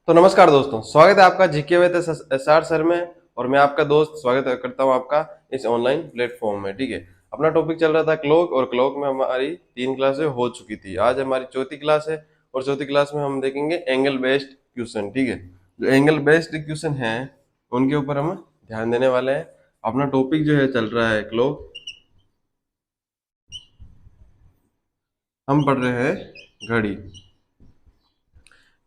तो नमस्कार दोस्तों, स्वागत है आपका जीके विद एसआर सर में। और मैं आपका दोस्त स्वागत करता हूं आपका इस ऑनलाइन प्लेटफॉर्म में। ठीक है, अपना टॉपिक चल रहा था क्लॉक, और क्लॉक में हमारी 3 क्लासें हो चुकी थी। आज हमारी चौथी क्लास है, और चौथी क्लास में हम देखेंगे एंगल बेस्ड क्वेश्चन। ठीक है, जो एंगल बेस्ड क्वेश्चन है उनके ऊपर हम ध्यान देने वाले हैं। अपना टॉपिक जो है चल रहा है क्लॉक। हम पढ़ रहे हैं घड़ी।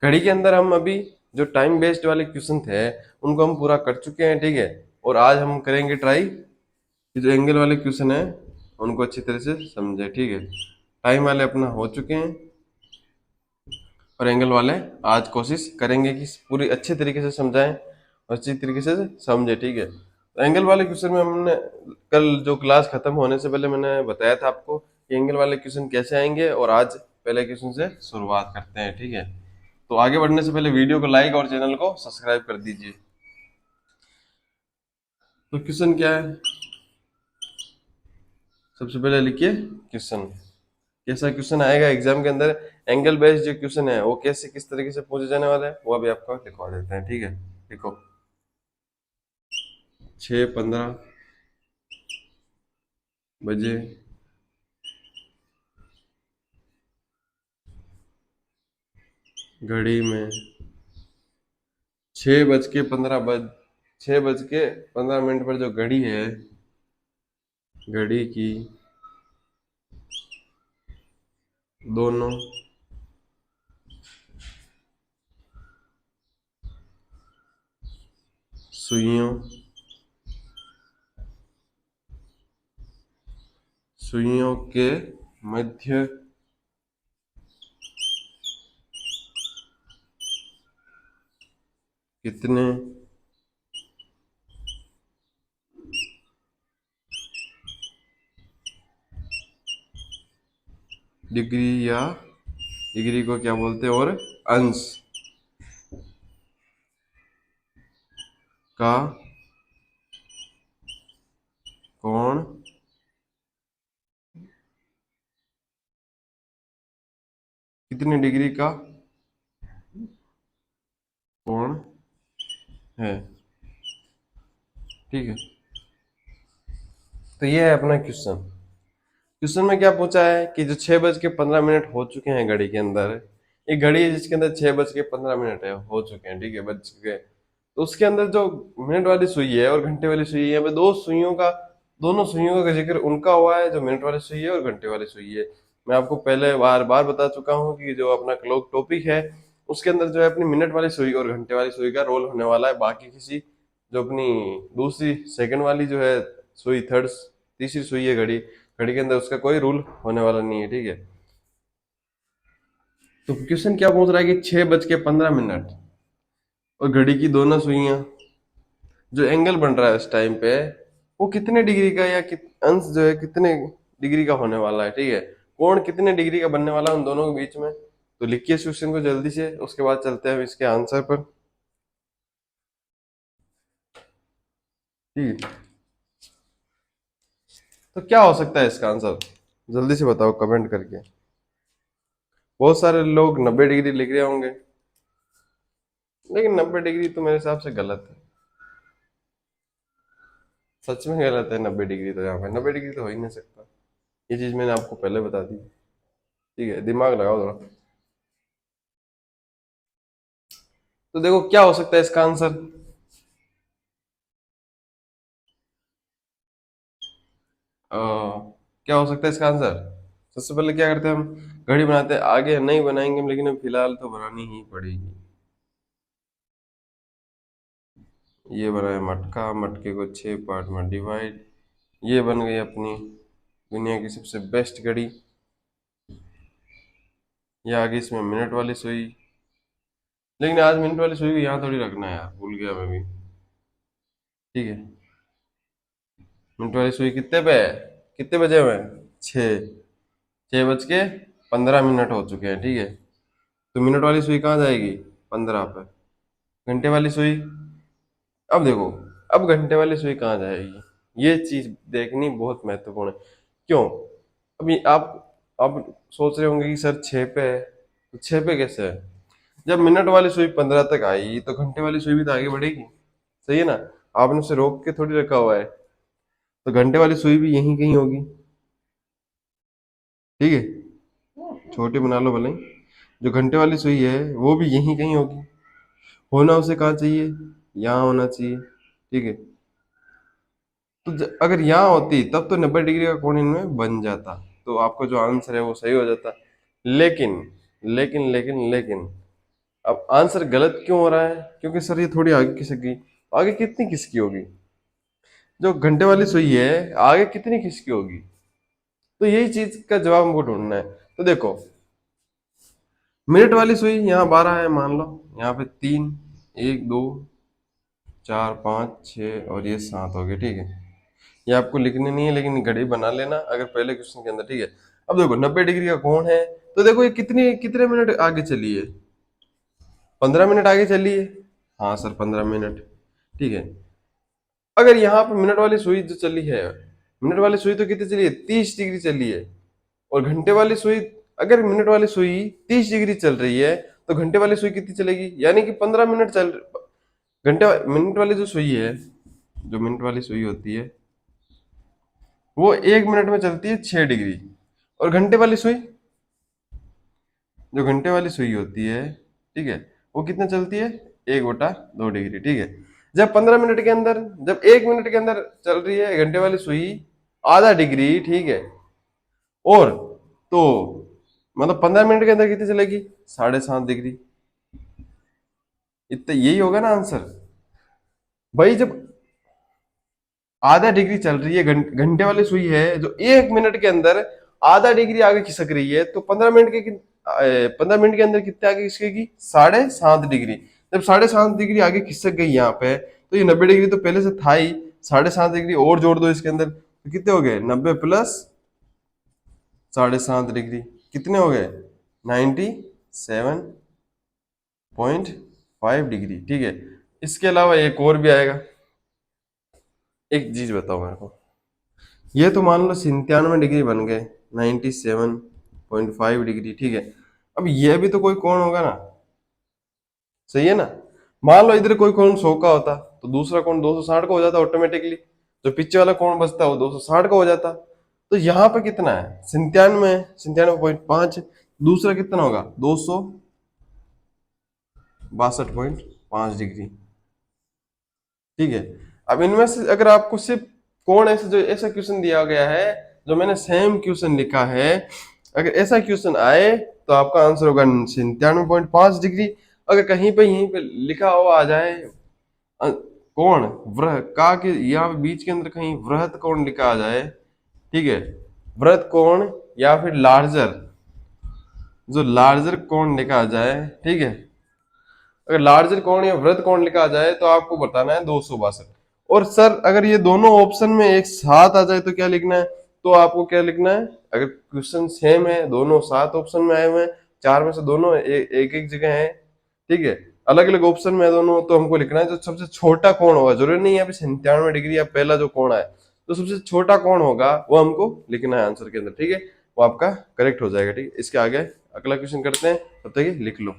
घड़ी के अंदर हम अभी जो टाइम बेस्ड वाले क्वेश्चन थे उनको हम पूरा कर चुके हैं। ठीक है, और आज हम करेंगे ट्राई कि जो एंगल वाले क्वेश्चन है उनको अच्छी तरह से समझे। ठीक है, टाइम वाले अपना हो चुके हैं, और एंगल वाले आज कोशिश करेंगे कि पूरी अच्छे तरीके से समझाएं और अच्छी तरीके से समझे। ठीक है, तो एंगल वाले क्वेश्चन में हमने कल जो क्लास खत्म होने से पहले मैंने बताया था आपको कि एंगल वाले क्वेश्चन कैसे आएंगे, और आज पहले क्वेश्चन से शुरुआत करते हैं। ठीक है, तो आगे बढ़ने से पहले वीडियो को लाइक और चैनल को सब्सक्राइब कर दीजिए। तो क्वेश्चन क्या है, सबसे पहले लिखिए क्वेश्चन। कैसा क्वेश्चन आएगा एग्जाम के अंदर, एंगल बेस्ड जो क्वेश्चन है वो कैसे किस तरीके से पूछे जाने वाला है वो अभी आपको लिखवा देते हैं। ठीक है, देखो 6:15 बजे घड़ी में 6:15 पर जो घड़ी है, घड़ी की दोनों सुइयों सुइयों के मध्य कितने डिग्री, या डिग्री को क्या बोलते हैं, और अंश का कोण कितने डिग्री का कोण है। ठीक है, तो ये है अपना क्वेश्चन। क्वेश्चन में क्या पूछा है कि जो 6:15 हो चुके हैं घड़ी के अंदर, एक घड़ी है जिसके अंदर 6:15 है हो चुके हैं। ठीक है, बज चुके, तो उसके अंदर जो मिनट वाली सुई है और घंटे वाली सुई है, यहाँ पे दोनों सुइयों का जिक्र उनका हुआ है जो मिनट वाली सुई है और घंटे वाली सुई है। मैं आपको पहले बार बार बता चुका हूँ कि जो अपना क्लॉक टॉपिक है उसके अंदर जो है अपनी मिनट वाली सुई और घंटे वाली सुई का रोल होने वाला है। बाकी किसी जो अपनी दूसरी सेकंड वाली जो है सुई, थर्ड तीसरी सुई है घड़ी घड़ी के अंदर, उसका कोई रूल होने वाला नहीं है। ठीक है, तो क्वेश्चन क्या पूछ रहा है कि 6:15 और घड़ी की दोनों सुइयां, जो एंगल बन रहा है उस टाइम पे वो कितने डिग्री का, या अंश जो है कितने डिग्री का होने वाला है। ठीक है, कोण कितने डिग्री का बनने वाला है उन दोनों के बीच में। तो लिखिए इस क्वेश्चन को जल्दी से, उसके बाद चलते हैं इसके आंसर पर। ठीक है, तो क्या हो सकता है इसका आंसर, जल्दी से बताओ कमेंट करके। बहुत सारे लोग 90 डिग्री लिख रहे होंगे, लेकिन 90 डिग्री तो मेरे हिसाब से गलत है। सच में गलत है 90 डिग्री, तो यहाँ पे 90 डिग्री तो हो ही नहीं सकता। ये चीज मैंने आपको पहले बता दी। ठीक है, दिमाग लगाओ थोड़ा। तो देखो क्या हो सकता है इसका आंसर। क्या हो सकता है इसका आंसर। सबसे पहले क्या करते हैं, हम घड़ी बनाते हैं। आगे नहीं बनाएंगे हम, लेकिन अब फिलहाल तो बनानी ही पड़ेगी। ये बना है मटका, मटके को 6 पार्ट में डिवाइड। ये बन गई अपनी दुनिया की सबसे बेस्ट घड़ी। ये आगे इसमें मिनट वाली सुई, लेकिन आज मिनट वाली सुई को यहाँ थोड़ी रखना है यार, भूल गया मैं भी। ठीक है, मिनट वाली सुई कितने पे है, कितने बजे हुए हैं, 6:15 हो चुके हैं। ठीक है, तो मिनट वाली सुई कहाँ जाएगी, 15 पे। घंटे वाली सुई, अब देखो, अब घंटे वाली सुई कहाँ जाएगी, ये चीज देखनी बहुत महत्वपूर्ण है। क्यों, अभी आप अब सोच रहे होंगे कि सर 6 पे है, तो 6 पे कैसे है। जब मिनट वाली सुई 15 तक आई तो घंटे वाली सुई भी तो आगे बढ़ेगी, सही है ना। आपने उसे रोक के थोड़ी रखा हुआ है, तो घंटे वाली सुई भी यहीं कहीं होगी, ठीक है। छोटी बना लो भले ही, जो घंटे वाली सुई है वो भी यहीं कहीं होगी। होना उसे कहाँ चाहिए, यहाँ होना चाहिए, ठीक है। तो अगर यहाँ होती तब तो 90 डिग्री का कोण इनमें बन जाता, तो आपका जो आंसर है वो सही हो जाता। लेकिन लेकिन अब आंसर गलत क्यों हो रहा है, क्योंकि सर ये थोड़ी आगे खिसक गई। आगे कितनी खिसकी होगी, जो घंटे वाली सुई है आगे कितनी खिसकी होगी, तो यही चीज का जवाब हमको ढूंढना है। तो देखो, मिनट वाली सुई यहाँ 12 है मान लो, यहाँ पे 3, 1 2 4 5 6 और ये 7 हो गए, ठीक है। ये आपको लिखने नहीं है लेकिन घड़ी बना लेना अगर पहले क्वेश्चन के अंदर, ठीक है। अब देखो 90 डिग्री का कोण है, तो देखो ये कितने मिनट आगे चली है, 15 मिनट आगे चली है। हाँ सर 15 मिनट, ठीक है। अगर यहाँ पे मिनट वाली सुई जो चली है, मिनट वाली सुई तो कितनी चली है, 30 डिग्री चली है। और घंटे वाली सुई, अगर मिनट वाली सुई 30 डिग्री चल रही है तो घंटे वाली सुई कितनी चलेगी, यानी कि 15 मिनट चल, मिनट वाली जो सुई है, जो मिनट वाली सुई होती है वो 1 मिनट में चलती है 6 डिग्री। और घंटे वाली सुई, जो घंटे वाली सुई होती है, ठीक है, वो कितने चलती है, 1/2 डिग्री, ठीक है। जब 15 मिनट के अंदर, जब 1 मिनट के अंदर चल रही है घंटे वाली सुई आधा डिग्री, ठीक है। और तो मतलब 15 मिनट के अंदर कितनी चलेगी, 7.5 डिग्री। इतना यही होगा ना आंसर भाई। जब आधा डिग्री चल रही है, घंटे वाली सुई है जो 1 मिनट के अंदर आधा डिग्री आगे खिसक रही है, तो 15 मिनट के अंदर कितने आगे खिसकेगी, 7.5 डिग्री। जब 7.5 डिग्री आगे खिसक गई यहाँ पे, तो ये 90 डिग्री तो पहले से था ही, 7.5 डिग्री और जोड़ दो इसके अंदर, तो कितने हो गए, 90 प्लस 7.5 डिग्री, कितने हो गए, 97.5 डिग्री, ठीक है। इसके अलावा एक और भी आएगा, एक चीज बताओ मेरे को, ये तो मान लो 97 डिग्री बन गए, 97.5 डिग्री, ठीक है। अब ये भी तो कोई कोण होगा ना, सही है ना। मान लो इधर कोई कोण 100 का होता तो दूसरा कोण 260 का हो जाता ऑटोमेटिकली, जो पीछे वाला कोण बचता वो 260 का हो जाता। तो यहाँ पे कितना है, 97.5, दूसरा कितना होगा, 262.5 डिग्री, ठीक है। अब इनमें से अगर आपको सिर्फ कोण ऐसे, जो ऐसा क्वेश्चन दिया गया है, जो मैंने सेम क्वेश्चन लिखा है, अगर ऐसा क्वेश्चन आए तो आपका आंसर होगा 97.5 डिग्री। अगर कहीं पे यहीं पे लिखा हुआ आ जाए कोण वृह का के यहाँ बीच के अंदर कहीं वृहत कोण लिखा आ जाए, ठीक है, वृहत कोण या फिर लार्जर, जो लार्जर कोण लिखा आ जाए, ठीक है। अगर लार्जर कोण या वृहत कोण लिखा आ जाए तो आपको बताना है 262। और सर अगर ये दोनों ऑप्शन में एक साथ आ जाए तो क्या लिखना है, तो आपको क्या लिखना है, अगर क्वेश्चन सेम है, दोनों सात ऑप्शन में आए हुए हैं, चार में से दोनों एक एक जगह है, ठीक है, अलग अलग ऑप्शन में है दोनों, तो हमको लिखना है जो सबसे छोटा कोण होगा, जरूरी नहीं है अभी 97 डिग्री या पहला जो कोण है, तो सबसे छोटा कोण होगा वो हमको लिखना है आंसर के अंदर, ठीक है। वो आपका करेक्ट हो जाएगा, ठीक है। इसके आगे अगला क्वेश्चन करते हैं, तब तक ये लिख लो।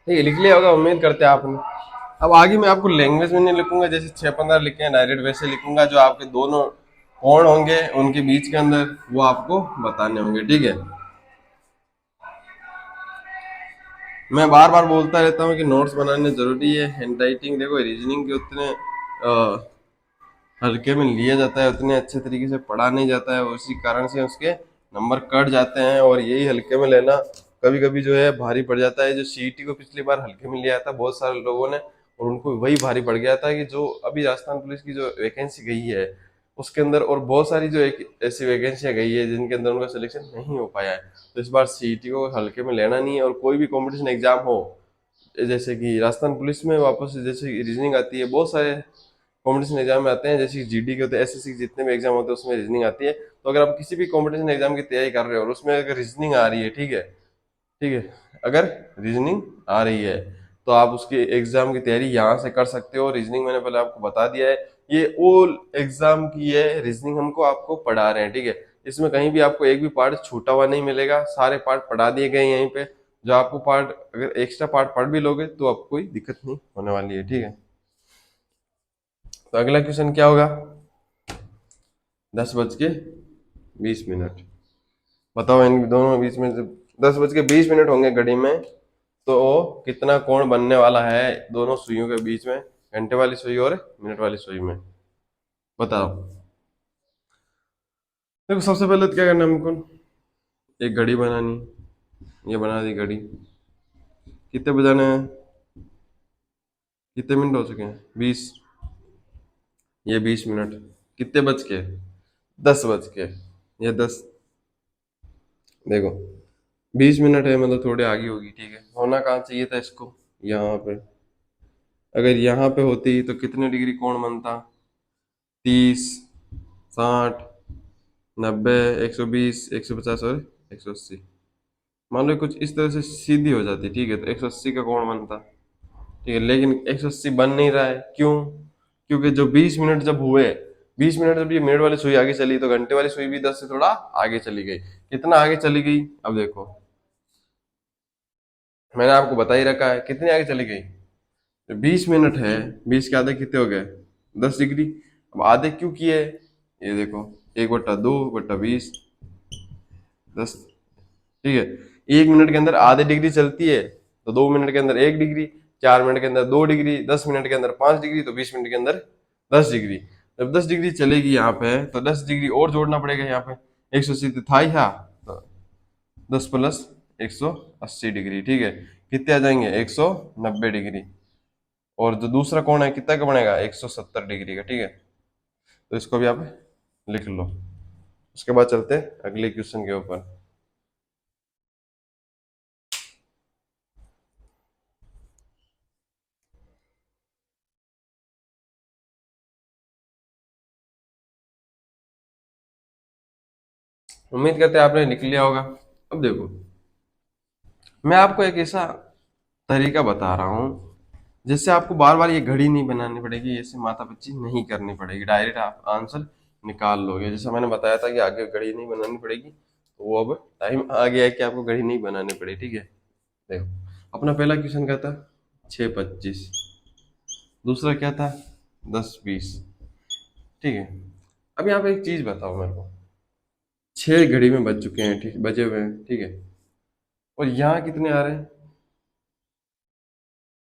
ठीक है, लिख लिया होगा, उम्मीद करते हैं आपने। अब आगे मैं आपको लैंग्वेज में नहीं लिखूंगा, जैसे 6-15 लिखे हैं डायरेक्ट, वैसे लिखूंगा जो आपके दोनों कोण होंगे उनके बीच के अंदर वो आपको बताने होंगे, ठीक है। मैं बार बार बोलता रहता हूँ कि नोट्स बनाने जरूरी है, हैंड राइटिंग देखो रीजनिंग के उतने हल्के में लिया जाता है, उतने अच्छे तरीके से पढ़ा नहीं जाता है, उसी कारण से उसके नंबर कट जाते हैं, और यही हल्के में लेना कभी कभी जो है भारी पड़ जाता है। जो सीईटी को पिछली बार हल्के में लिया था बहुत सारे लोगों ने, और उनको वही भारी पड़ गया था कि जो अभी राजस्थान पुलिस की जो वैकेंसी गई है उसके अंदर और बहुत सारी जो एक ऐसी वैकेंसियां गई है जिनके अंदर उनका सिलेक्शन नहीं हो पाया है। तो इस बार सीईटी को हल्के में लेना नहीं है, और कोई भी कंपटीशन एग्जाम हो, जैसे कि राजस्थान पुलिस में वापस जैसे रीजनिंग आती है, बहुत सारे कॉम्पिटिशन एग्जाम में आते हैं, जैसे जीडी के होते हैं, एसएससी के जितने भी एग्जाम होते हैं उसमें रीजनिंग आती है। तो अगर आप किसी भी कॉम्पिटिशन एग्जाम की तैयारी कर रहे हो और उसमें अगर रीजनिंग आ रही है, ठीक है, ठीक है, अगर रीजनिंग आ रही है तो आप उसके एग्जाम की तैयारी यहाँ से कर सकते हो। रीजनिंग मैंने पहले आपको बता दिया है, ये ऑल एग्जाम की है रीजनिंग, हमको आपको पढ़ा रहे हैं, ठीक है। इसमें कहीं भी आपको एक भी पार्ट छूटा हुआ नहीं मिलेगा, सारे पार्ट पढ़ा दिए गए यहीं पे। जो आपको पार्ट अगर एक्स्ट्रा पार्ट पढ़ भी लोगे तो आपको कोई दिक्कत नहीं होने वाली है, ठीक है। तो अगला क्वेश्चन क्या होगा? 10:20। बताओ इन दोनों के बीच में जब 10:20 होंगे घड़ी में, तो कितना कोण बनने वाला है दोनों सुइयों के बीच में, घंटे वाली सुई और मिनट वाली सुई में? बताओ। देखो सबसे पहले तो क्या करना है हमको, एक घड़ी बनानी। ये बना दी घड़ी। कितने बजाने हैं? कितने मिनट हो चुके हैं? 20। ये 20 मिनट। कितने बज के? 10 बज के। ये 10। देखो 20 मिनट है, मतलब थोड़े आगे होगी, ठीक है। होना कहाँ चाहिए था इसको? यहाँ पे। अगर यहाँ पे होती तो कितने डिग्री कोण बनता? 30, 60, 90, 120, 150 और 180। मान लो कुछ इस तरह से सीधी हो जाती, ठीक है, तो 180 का कोण बनता, ठीक है। लेकिन 180 बन नहीं रहा है, क्यों? क्योंकि जो 20 मिनट जब हुए, 20 मिनट जब ये मिनट वाली सुई आगे चली तो घंटे वाली सुई भी 10 से थोड़ा आगे चली गई। कितना आगे चली गई? अब देखो मैंने आपको बता ही रखा है कितनी आगे चली गई। 20 मिनट है, 20 के आधे कितने हो गए? 10 डिग्री। अब आधे क्यों किए? ये देखो 1/2/20, 10, ठीक है। 1 मिनट के अंदर आधे डिग्री चलती है, तो 2 मिनट के अंदर 1 डिग्री, 4 मिनट के अंदर 2 डिग्री, 10 मिनट के अंदर 5 डिग्री, तो 20 मिनट के अंदर 10 डिग्री। जब 10 डिग्री चलेगी यहाँ पे तो 10 डिग्री और जोड़ना पड़ेगा यहाँ पे। 180 तो था ही, हाँ, तो 10 + 180 डिग्री, ठीक है। कितने आ जाएंगे? 190 डिग्री। और जो दूसरा कोण है कितना का बनेगा? 170 डिग्री का, ठीक है। तो इसको भी आप लिख लो। उसके बाद चलते हैं अगले क्वेश्चन के ऊपर। उम्मीद करते हैं आपने लिख लिया होगा। अब देखो मैं आपको एक ऐसा तरीका बता रहा हूँ जिससे आपको बार बार ये घड़ी नहीं बनानी पड़ेगी, ऐसे माथापच्ची नहीं करनी पड़ेगी, डायरेक्ट आप आंसर निकाल लोगे। जैसा मैंने बताया था कि आगे घड़ी नहीं बनानी पड़ेगी, तो वो अब टाइम आ गया है कि आपको घड़ी नहीं बनानी पड़ेगी, ठीक है। देखो अपना पहला क्वेश्चन क्या था? 6:25। दूसरा क्या था? 10:20, ठीक है। अब यहाँ पे एक चीज बताओ मेरे को, 6 घड़ी में बज चुके हैं, ठीक, बजे हुए हैं, ठीक है। और यहाँ कितने आ रहे हैं?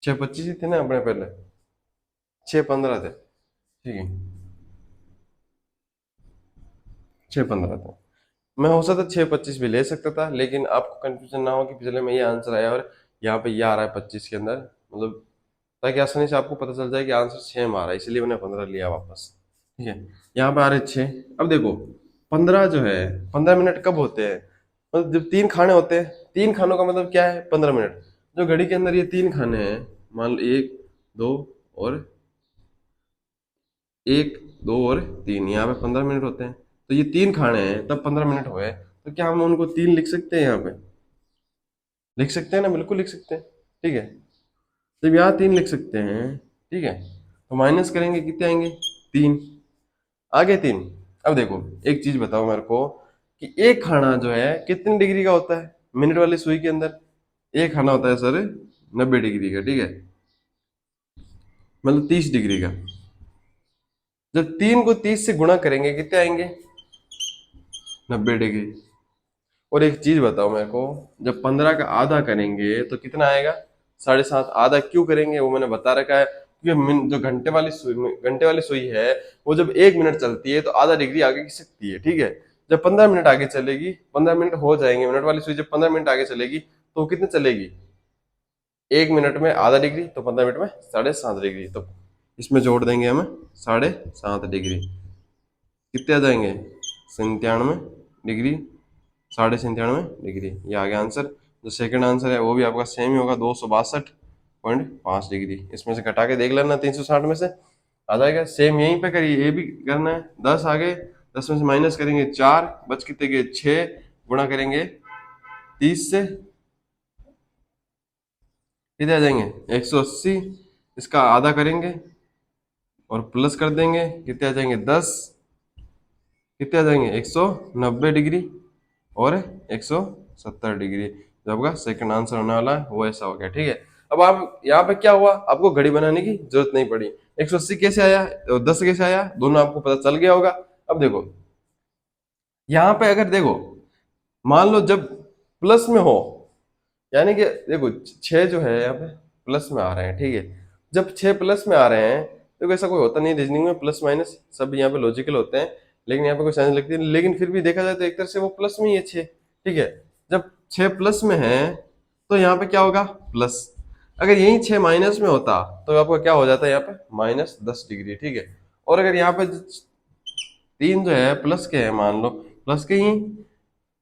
6:25 ही थे ना अपने पहले, 6:15 थे, ठीक है। 6:15 थे। मैं हो सकता 6:25 भी ले सकता था, लेकिन आपको कंफ्यूजन ना हो कि पिछले में ये आंसर आया और यहाँ पे ये आ रहा है 25 के अंदर, मतलब ताकि आसानी से आपको पता चल जाए कि आंसर 6 में आ रहा है, इसलिए मैंने 15 लिया वापस, ठीक है। यहाँ पे आ रहे 6। अब देखो 15 जो है, 15 मिनट कब होते हैं? मतलब जब 3 खाने होते हैं, 3 खानों का मतलब क्या है? 15 मिनट। जो घड़ी के अंदर ये 3 खाने हैं, मान लो 1, 2 और 1, 2 और 3, यहाँ पे 15 मिनट होते हैं। तो ये 3 खाने हैं तब 15 मिनट हुए, तो क्या हम उनको 3 लिख सकते हैं? यहाँ पे लिख सकते हैं ना, बिल्कुल लिख सकते हैं, ठीक है। जब यहाँ 3 लिख सकते हैं, ठीक है, तो माइनस करेंगे कितने आएंगे? 3। आगे 3। अब देखो एक चीज बताओ मेरे को कि एक खाना जो है कितनी डिग्री का होता है मिनट वाली सुई के अंदर? एक खाना होता है सर 90 डिग्री का, ठीक है, मतलब 30 डिग्री का। जब 3 को 30 से गुणा करेंगे कितने आएंगे? 90 डिग्री। और एक चीज बताओ मेरे को, जब 15 का आधा करेंगे तो कितना आएगा? 7.5। आधा क्यों करेंगे वो मैंने बता रखा है, क्योंकि जो घंटे वाली सुई है वो जब 1 मिनट चलती है तो आधा डिग्री आगे की सकती है, ठीक है। जब 15 मिनट आगे चलेगी, 15 मिनट हो जाएंगे, मिनट वाली सुई जब 15 मिनट आगे चलेगी तो वो कितने चलेगी? 1 मिनट में आधा डिग्री, तो 15 मिनट में 7.5 डिग्री। तो इसमें जोड़ देंगे हमें 7.5 डिग्री, कितने आ जाएंगे 97 डिग्री, 97.5 डिग्री। ये आ गया आंसर। जो सेकंड आंसर है वो भी आपका सेम ही होगा, 262.5 डिग्री। इसमें से घटा के देख लेना, 360 में से आ जाएगा। सेम यहीं पे करिए, ये भी करना है। 10 आ गए, 10 में से माइनस करेंगे 4, बच कितने गए 6, गुणा करेंगे 30 से, कितने आ जाएंगे 180। इसका आधा करेंगे और प्लस कर देंगे, कितने आ जाएंगे 10, कितने आ जाएंगे 190 डिग्री और 170 डिग्री। जो आपका सेकंड आंसर होने वाला है वो ऐसा हो गया, ठीक है। अब आप यहाँ पे क्या हुआ, आपको घड़ी बनाने की जरूरत नहीं पड़ी। 180 कैसे आया और 10 कैसे आया, दोनों आपको पता चल गया होगा। अब देखो यहाँ पे अगर देखो, मान लो जब प्लस में हो, यानी कि देखो 6 जो है यहाँ पे प्लस में आ रहे हैं, ठीक है। जब 6 प्लस में आ रहे हैं, देखो ऐसा कोई होता नहीं रीजनिंग में, प्लस माइनस सब यहाँ पे लॉजिकल होते हैं, लेकिन यहाँ पे कोई साइंस लगती है। लेकिन फिर भी देखा जाए तो एक तरह से वो प्लस में ही है 6, ठीक है। जब 6 प्लस में है तो यहाँ पे क्या होगा प्लस। अगर यही 6 माइनस में होता तो आपका क्या हो जाता है यहाँ पे -10 डिग्री, ठीक है। और अगर यहाँ पे 3 जो है प्लस के है, मान लो प्लस के ही,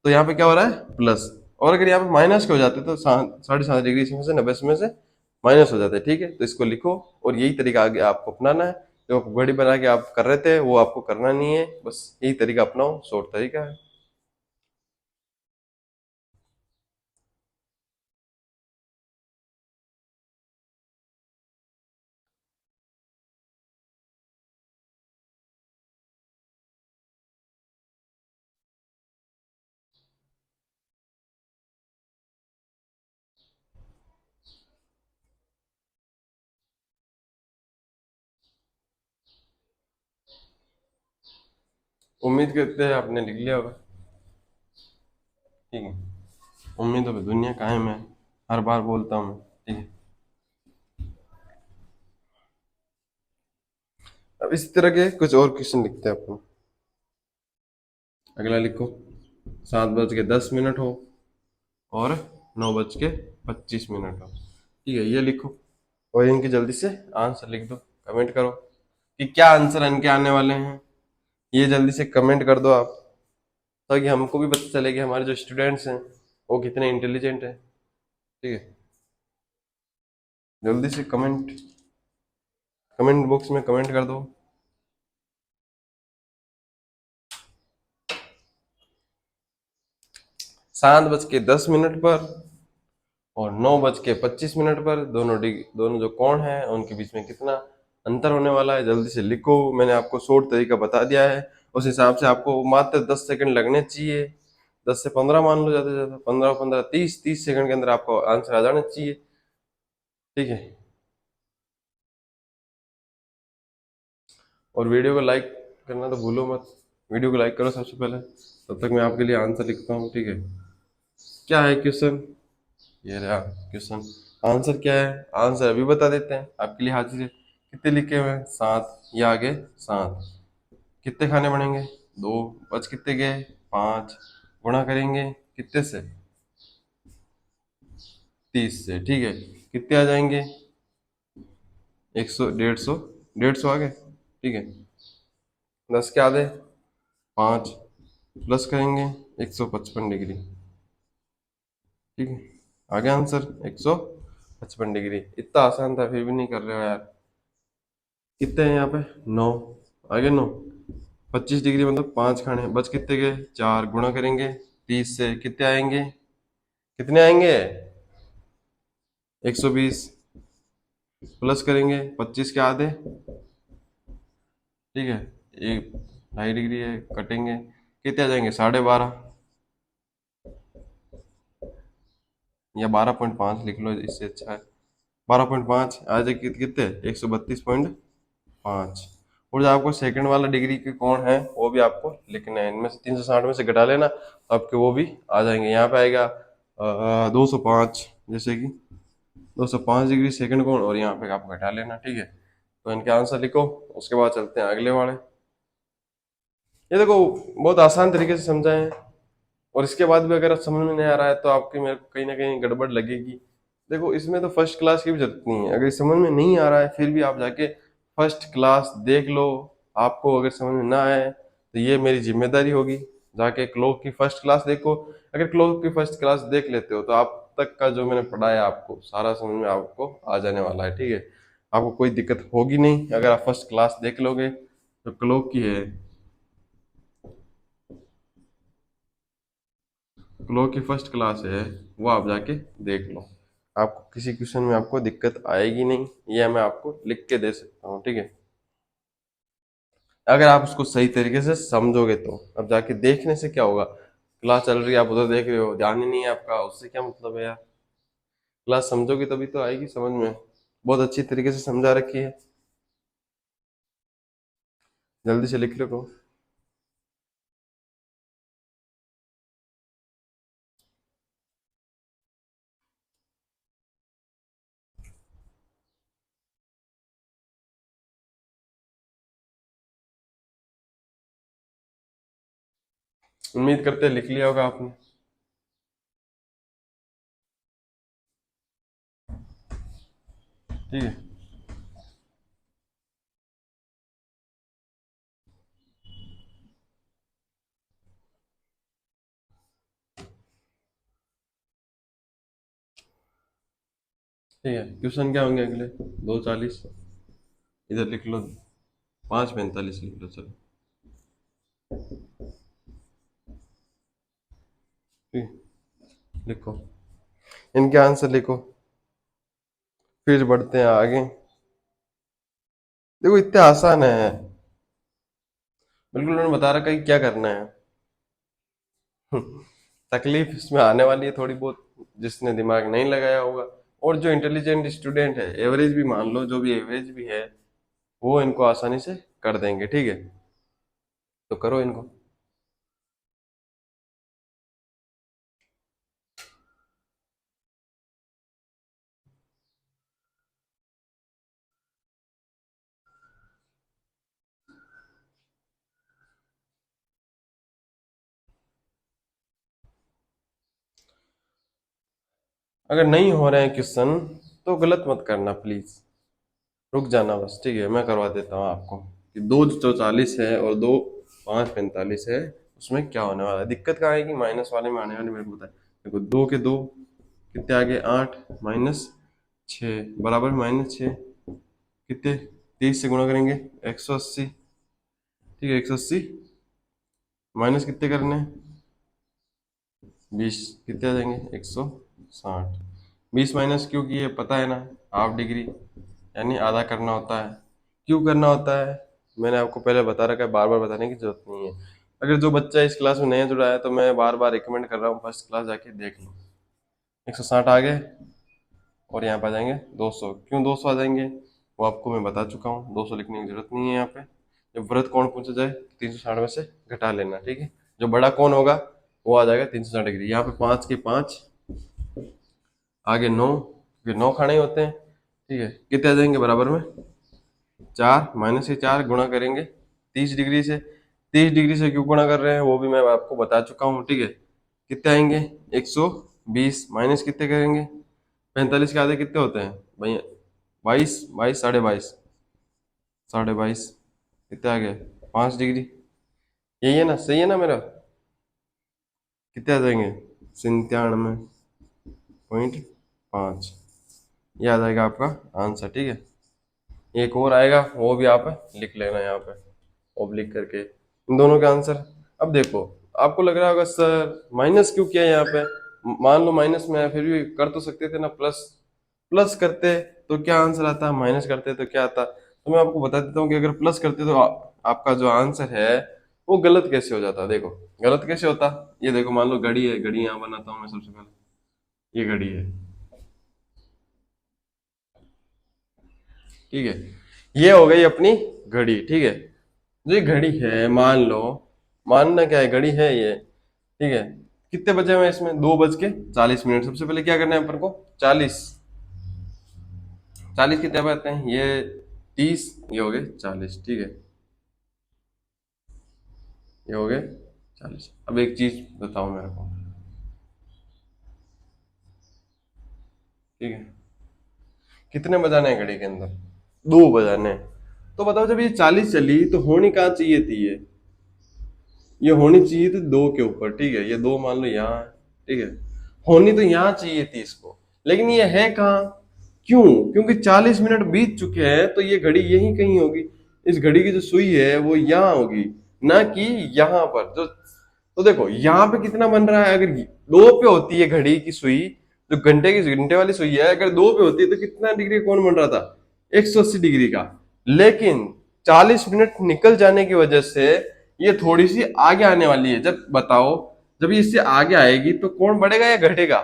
तो यहाँ पे क्या हो रहा है प्लस। और अगर यहाँ पे माइनस के हो जाते तो 7.5 डिग्री इसमें से 90 में से माइनस हो जाते हैं, ठीक है। तो इसको लिखो और यही तरीका आगे आपको अपनाना है। जो घड़ी बना के आप कर रहे थे वो आपको करना नहीं है, बस यही तरीका अपनाओ, शॉर्ट तरीका है। उम्मीद करते हैं आपने लिख लिया होगा, ठीक है। उम्मीदों पे दुनिया कायम है, हर बार बोलता हूँ मैं, ठीक है। अब इस तरह के कुछ और क्वेश्चन लिखते हैं अपन। अगला लिखो, 7:10 हो और 9:25 हो, ठीक है। ये लिखो और इनकी जल्दी से आंसर लिख दो, कमेंट करो कि क्या आंसर इनके आने वाले हैं। ये जल्दी से कमेंट कर दो आप, ताकि हमको भी पता चले कि हमारे जो स्टूडेंट्स हैं वो कितने इंटेलिजेंट हैं, ठीक है। जल्दी से कमेंट बॉक्स में कमेंट कर दो। 7:10 पर और 9:25 पर दोनों जो कोण हैं उनके बीच में कितना अंतर होने वाला है, जल्दी से लिखो। मैंने आपको शॉर्ट तरीका बता दिया है, उस हिसाब से आपको मात्र 10 सेकंड लगने चाहिए। 10 से 15 मान लो, ज्यादा से ज्यादा 15 30 सेकंड के अंदर आपको आंसर आ जाना चाहिए, ठीक है। और वीडियो को लाइक करना तो भूलो मत, वीडियो को लाइक करो सबसे पहले, तब तक मैं आपके लिए आंसर लिखता हूँ, ठीक है। क्या है क्वेश्चन, ये रहा क्वेश्चन। आंसर क्या है, आंसर अभी बता देते हैं आपके लिए हाजिर है। कितने लिखे हुए हैं 7, ये आगे 7, कितने खाने बनेंगे 2, बच कितने गए 5, गुणा करेंगे कितने से 30 से, ठीक है। कितने आ जाएंगे 100, 150, 150 आ गए, ठीक है। 10 के आधे 5, प्लस करेंगे 155 डिग्री, ठीक है। आ गया आंसर 155 डिग्री। इतना आसान था फिर भी नहीं कर रहे हो यार। कितने हैं यहाँ पे 9, आगे 9, 25 डिग्री मतलब 5 खाने, बच कितने गए 4, गुणा करेंगे 30 से, कितने आएंगे, कितने आएंगे 120, प्लस करेंगे 25 के आधे, ठीक है। एक 2.5 डिग्री है, कटेंगे कितने आ जाएंगे 12.5 या 12.5 लिख लो, इससे अच्छा है 12.5 आ जाए कितने 132.5। और जो आपको सेकंड वाला डिग्री के कौन है वो भी आपको लिखना है, इनमें से 360 में से घटा लेना, तो आपके वो भी आ जाएंगे। यहाँ पे आएगा 205, जैसे कि 205 डिग्री सेकंड कोण, और यहाँ पे आप घटा लेना, ठीक है। तो इनके आंसर लिखो, उसके बाद चलते हैं अगले वाले। ये देखो बहुत आसान तरीके से समझाए हैं, और इसके बाद भी अगर समझ में नहीं आ रहा है तो आपकी मेरे को कहीं ना कहीं गड़बड़ लगेगी। देखो इसमें तो फर्स्ट क्लास की भी जरूरत नहीं है, अगर समझ में नहीं आ रहा है फिर भी आप जाके फर्स्ट क्लास देख लो। आपको अगर समझ में ना आए तो ये मेरी जिम्मेदारी होगी, जाके क्लोक की फर्स्ट क्लास देखो। अगर क्लोक की फर्स्ट क्लास देख लेते हो तो आप तक का जो मैंने पढ़ाया आपको सारा समझ में आपको आ जाने वाला है, ठीक है। आपको कोई दिक्कत होगी नहीं अगर आप फर्स्ट क्लास देख लोगे। जो क्लोक की है, क्लोक की फर्स्ट क्लास है, वो आप जाके देख लो। आपको किसी क्वेश्चन में आपको दिक्कत आएगी नहीं, ये मैं आपको लिख के दे सकता हूँ, ठीक है। अगर आप उसको सही तरीके से समझोगे तो। अब जाके देखने से क्या होगा, क्लास चल रही है आप उधर देख रहे हो, ध्यान ही नहीं है आपका, उससे क्या मतलब है यार। क्लास समझोगे तभी तो आएगी समझ में, बहुत अच्छी तरीके से समझा रखी है। जल्दी से लिख लो। उम्मीद करते हैं लिख लिया होगा आपने। ठीक है। ठीक है, क्वेश्चन क्या होंगे अगले? 2:40, इधर लिख लो। 5:45 लिख लो, चलो। ठीक है, लिखो, इनके आंसर लिखो, फिर बढ़ते हैं आगे। देखो इतने आसान है, बिल्कुल उन्होंने बता रखा है कि क्या करना है। तकलीफ इसमें आने वाली है थोड़ी बहुत, जिसने दिमाग नहीं लगाया होगा। और जो इंटेलिजेंट स्टूडेंट है, एवरेज भी मान लो, जो भी एवरेज भी है, वो इनको आसानी से कर देंगे, ठीक है। तो करो इनको। अगर नहीं हो रहे हैं क्वेश्चन तो गलत मत करना प्लीज, रुक जाना बस, ठीक है। मैं करवा देता हूँ आपको कि 2:44 है और 5:45 है, उसमें क्या होने वाला है। दिक्कत कहाँ आएगी, माइनस वाले में आने वाली, मेरे को पता है। देखो, दो के दो कितने आ गए, 8 माइनस 6 बराबर -6, कितने, 30 से गुणा करेंगे, 180। ठीक है, 180 माइनस कितने करने हैं, 20, कितने आ जाएंगे, 160। 20 माइनस क्यों किए पता है ना, हाफ डिग्री, यानी आधा करना होता है। क्यों करना होता है, मैंने आपको पहले बता रखा है, बार बार बताने की जरूरत नहीं है। अगर जो बच्चा इस क्लास में नया जुड़ा है तो मैं बार बार रिकमेंड कर रहा हूँ फर्स्ट क्लास जाके देख लो। 160 आ गए, और यहाँ पे आ जाएंगे 200। क्यों 200 आ जाएंगे, वो आपको मैं बता चुका हूँ, 200 लिखने की जरूरत नहीं है यहाँ पे। जब वृत्त कोण पूछा जाए 360 में से घटा लेना, ठीक है। जो बड़ा कोण होगा वो आ जाएगा 360 डिग्री। यहाँ पे 5 के 5, आगे 9, फिर 9 खाने ही होते हैं, ठीक है। कितने आ जाएंगे बराबर में, 4, माइनस के 4 गुणा करेंगे 30 डिग्री से। 30 डिग्री से क्यों गुणा कर रहे हैं वो भी मैं आपको बता चुका हूँ, ठीक है। कितने आएंगे, 120 माइनस कितने करेंगे, 45 के आधे कितने होते हैं भैया, 22, 22, 22.5, 22.5, कितने आ गए, 5 डिग्री। यही है ना, सही है ना मेरा, कितने आ जाएंगे, 97.5, ये आ जाएगा आपका आंसर, ठीक है। एक और आएगा, वो भी आप लिख लेना यहाँ पे ओब्लिक करके, इन दोनों का आंसर। अब देखो, आपको लग रहा होगा सर माइनस क्यों किया यहाँ पे, मान लो माइनस में है, फिर भी कर तो सकते थे ना प्लस। प्लस करते तो क्या आंसर आता, माइनस करते तो क्या आता। तो मैं आपको बता देता हूँ कि अगर प्लस करते तो आपका जो आंसर है वो गलत कैसे हो जाता। देखो गलत कैसे होता, ये देखो, मान लो घड़ी है, घड़ी यहाँ बनाता हूँ मैं सबसे पहले, ये घड़ी है, ठीक है। ये हो गई अपनी घड़ी, ठीक है। जो ये घड़ी है, मान लो, मानना क्या है, घड़ी है ये, ठीक है। कितने बजे हुए इसमें, 2:40। सबसे पहले क्या करना है अपन को, 40, 40 कितने आते हैं, ये 30, ये हो गए 40, ठीक है। ये हो गए 40। अब एक चीज बताओ मेरे को, ठीक है, कितने बजाने हैं घड़ी के अंदर? 2 बजाने हैं। तो बताओ जब ये 40 चली तो होनी कहाँ चाहिए थी ये होनी चाहिए थी 2 के ऊपर, ठीक है, ये 2 मान लो यहाँ है, ठीक है, होनी तो यहाँ चाहिए थी इसको, लेकिन ये है कहाँ? क्यों? क्योंकि 40 मिनट बीत चुके हैं, तो ये घड़ी यहीं कहीं होगी। इस घड़ी की जो सुई है वो यहाँ होगी, ना कि यहाँ पर। जो तो देखो यहाँ पे कितना बन रहा है, अगर 2 पे होती है घड़ी की सुई, जो घंटे वाली सुई है, अगर 2 पे होती है तो कितना डिग्री कौन बन रहा था? 180 डिग्री का। लेकिन 40 मिनट निकल जाने की वजह से ये थोड़ी सी आगे आने वाली है। जब बताओ, जब ये इससे आगे आएगी तो कौन बढ़ेगा या घटेगा?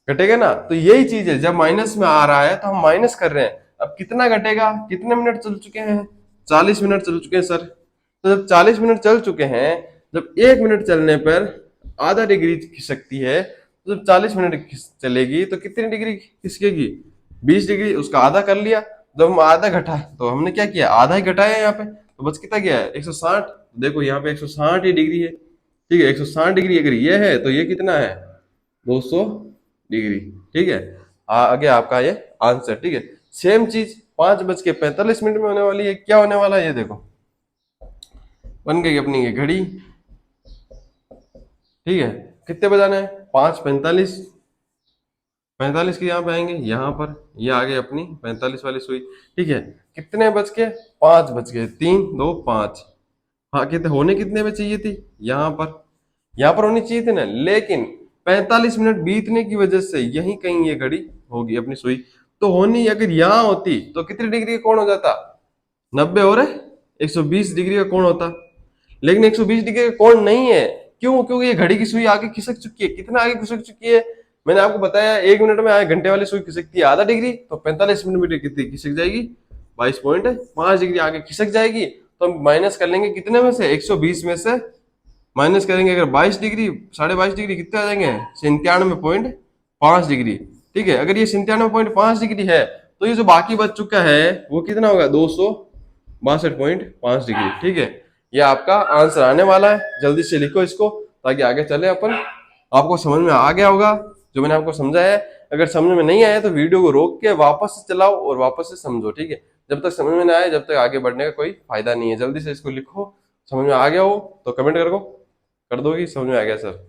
घटेगा ना। तो यही चीज है, जब माइनस में आ रहा है तो हम माइनस कर रहे हैं। अब कितना घटेगा? कितने मिनट चल चुके हैं? 40 मिनट चल चुके हैं सर। तो जब 40 मिनट चल चुके हैं, जब 1 मिनट चलने पर आधा डिग्री खिसकती है, तो जब 40 मिनट चलेगी तो कितनी डिग्री खिसकेगी? 20 डिग्री। उसका आधा कर लिया। जब हम आधा घटा तो हमने क्या किया? आधा ही घटाया यहाँ पे, तो बच कितना गया है? 160। देखो यहाँ पे 160 ही डिग्री है, ठीक है। 160 डिग्री अगर ये है तो ये कितना है? 200 डिग्री, ठीक है। आगे आपका ये आंसर, ठीक है। सेम चीज 5:45 में होने वाली है। क्या होने वाला है ये देखो, बन गई अपनी ये घड़ी, ठीक है। कितने बजाना है? 5:45। 45 के यहाँ पे आएंगे, यहाँ पर ये आ गई अपनी 45 वाली सुई, ठीक है। कितने बज के? 5 बज गए, 3 2 5। हाँ, कितने होने कितने में चाहिए थी? यहाँ पर होनी चाहिए थी ना, लेकिन 45 मिनट बीतने की वजह से यहीं कहीं ये घड़ी होगी अपनी सुई। तो होनी अगर यहाँ होती तो कितनी डिग्री का कोण हो जाता? 90 और 120 डिग्री का कोण होता। लेकिन 120 डिग्री का कोण नहीं है। क्यों? क्योंकि ये घड़ी की सुई आगे खिसक चुकी है। कितना आगे खिसक चुकी है? मैंने आपको बताया 1 मिनट में आगे घंटे वाली सुई खिसकती है आधा डिग्री, तो 45 मिनट में कितनी खिसक जाएगी? 22.5 डिग्री आगे खिसक जाएगी। तो हम माइनस कर लेंगे कितने में से? 120 में से माइनस करेंगे अगर 22 डिग्री, 22.5 डिग्री कितने आ जाएंगे? 97.5 डिग्री, ठीक है। अगर ये 97.5 डिग्री है, तो ये जो बाकी बच चुका है वो कितना होगा? 262.5 डिग्री, ठीक है। ये आपका आंसर आने वाला है। जल्दी से लिखो इसको ताकि आगे चले अपन। आपको समझ में आ गया होगा जो मैंने आपको समझाया है। अगर समझ में नहीं आया तो वीडियो को रोक के वापस से चलाओ और वापस से समझो, ठीक है। जब तक समझ में ना आए, जब तक आगे बढ़ने का कोई फायदा नहीं है। जल्दी से इसको लिखो। समझ में आ गया हो तो कमेंट करो, कर दोगी समझ में आ गया सर?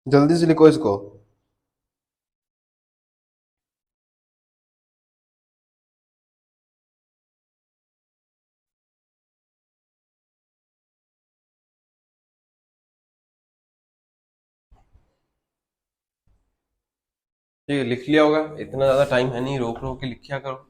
जल्दी से लिखो इसको। ठीक है, लिख लिया होगा। इतना ज्यादा टाइम है नहीं, रोक रोक के लिखिया करो।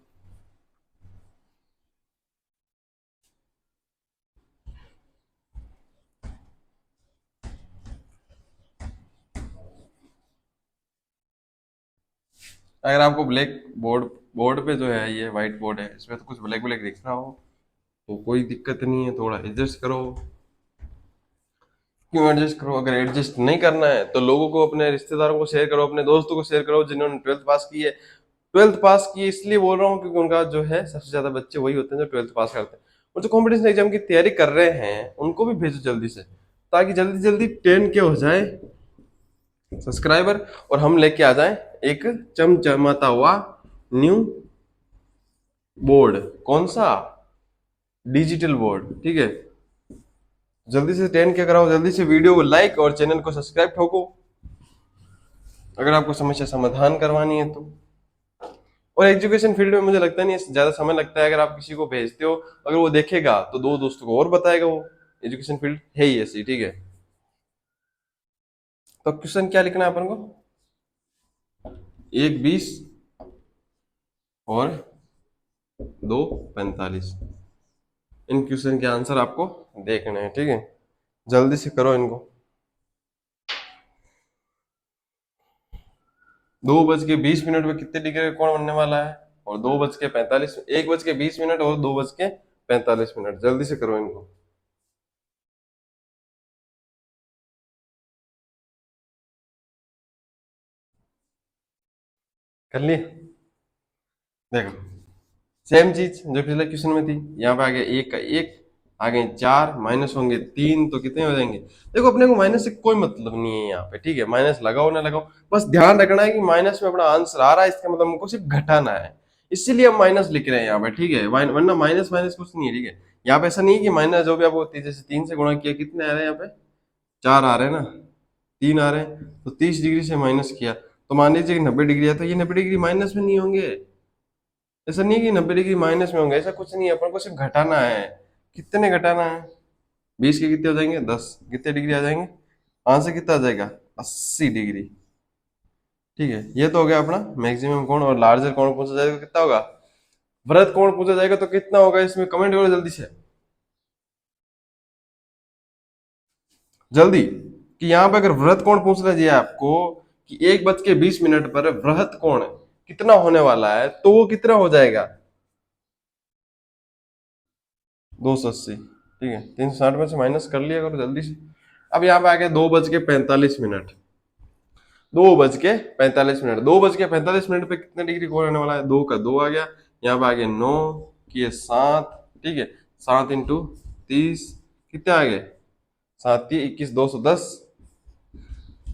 अगर आपको ब्लैक बोर्ड बोर्ड पे जो है, ये व्हाइट बोर्ड है, इसमें तो कुछ ब्लैक ब्लैक दिख रहा हो तो कोई दिक्कत नहीं है, थोड़ा एडजस्ट करो। क्यों एडजस्ट करो? अगर एडजस्ट नहीं करना है तो लोगों को, अपने रिश्तेदारों को शेयर करो, अपने दोस्तों को शेयर करो जिन्होंने 12th पास की है। 12th पास की इसलिए बोल रहा हूँ क्योंकि उनका जो है सबसे ज्यादा बच्चे वही होते हैं जो 12th पास करते हैं। और जो कॉम्पिटिशन एग्जाम की तैयारी कर रहे हैं उनको भी भेजो जल्दी से, ताकि जल्दी जल्दी 10 के हो जाए सब्सक्राइबर, और हम लेके आ जाएं एक चमचमाता हुआ न्यू बोर्ड। कौन सा? डिजिटल बोर्ड, ठीक है। जल्दी से 10 के कराओ, जल्दी से वीडियो को लाइक और चैनल को सब्सक्राइब ठोको, अगर आपको समस्या समाधान करवानी है तो। और एजुकेशन फील्ड में मुझे लगता नहीं है ज्यादा समय लगता है। अगर आप किसी को भेजते हो, अगर वो देखेगा तो 2 दोस्तों को और बताएगा। वो एजुकेशन फील्ड है ही ऐसी, ठीक है। तो क्वेश्चन क्या लिखना है अपन को? 1:20 और 2:45। इन क्वेश्चन के आंसर आपको देखने हैं, ठीक है। जल्दी से करो इनको। 2:20 में कितने डिग्री का कोण बनने वाला है? और 2:45, 1:20 और 2:45, जल्दी से करो इनको। कर लिए? देखो, सेम चीज जो पिछले क्वेश्चन में थी, यहाँ पे आगे एक का एक, आगे चार, माइनस होंगे तीन, तो कितने हो जाएंगे? देखो, अपने को माइनस से कोई मतलब नहीं है यहाँ पे, ठीक है? माइनस लगाओ ना लगाओ, बस ध्यान रखना है कि माइनस में अपना आंसर आ रहा है, इसका मतलब हमको सिर्फ घटाना है, इसीलिए हम माइनस लिख रहे हैं यहाँ पे, ठीक है? वरना माइनस माइनस कुछ नहीं है, ठीक है? यहाँ पे ऐसा नहीं है कि माइनस जो भी आपको जैसे 3 से गुणा किया, कितने आ रहे हैं यहाँ पे? 4 आ रहे हैं ना, 3 आ रहे हैं, तो 30 डिग्री से माइनस किया, तो मान लीजिए कि 90 डिग्री है, तो ये 90 डिग्री माइनस में नहीं होंगे। ऐसा नहीं है कि 90 डिग्री माइनस में होंगे, ऐसा कुछ नहीं है, अपन को सिर्फ घटाना है। कितने घटाना है? 20 के कितने हो जाएंगे? 10। कितने डिग्री आ जाएंगे? आंसर कितना आ जाएगा? 80 डिग्री। ठीक है, ये तो हो गया अपना मैक्सिमम कोण। और लार्जर कोण पूछा जाएगा तो कितना होगा? वृहत कोण पूछा जाएगा तो कितना होगा? इसमें कमेंट करो जल्दी से, जल्दी। कि यहाँ पे अगर वृहत कोण पूछना चाहिए आपको कि 1:20 पर वृहत कोण कितना होने वाला है, तो वो कितना हो जाएगा? 280। ठीक है, 360 में से माइनस कर लिया करो जल्दी से। अब यहाँ पे आ गया 2:45। 2:45, 2:45 पे कितने डिग्री कोण आने वाला है? 2 का 2 आ गया, यहाँ पे आ गया 9 की 7, ठीक है? 7 × 30 कितने आ गए? 7×3 = 21, 210।